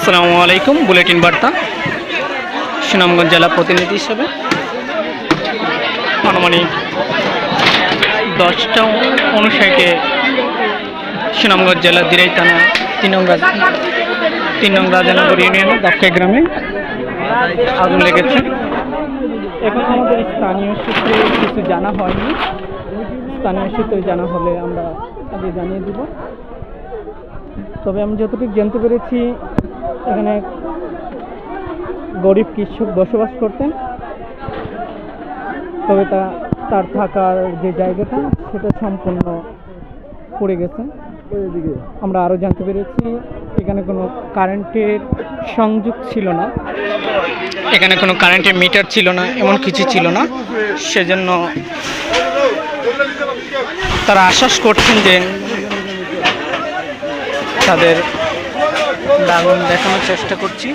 আসসালামু আলাইকুম। বুলেটিন বার্তা সুনামগঞ্জ জেলা প্রতিনিধি হিসেবে আনুমানিক 10:59 সুনামগঞ্জ জেলা দিরাই থানা 3 নং রাজানগর ইউনিয়নের দাপকাই গ্রামে আগুন লেগেছে। এখন আমাদের স্থানীয় সূত্রে কিছু জানা হয়নি, স্থানীয় সূত্রে জানা হলে আমরা আগে জানিয়ে দেব। তবে আমি যতটুকু জানতে পেরেছি এখানে গরিব কৃষক বসবাস করতেন, তবে তার থাকার যে জায়গাটা সেটা সম্পূর্ণ পড়ে গেছে। আমরা আরও জানতে পেরেছি এখানে কোনো কারেন্টের সংযোগ ছিল না, এখানে কোনো কারেন্টের মিটার ছিল না, এমন কিছু ছিল না। সেজন্য তারা আশ্বাস করছেন যে তাদের আগুন দেখানোর চেষ্টা করছি।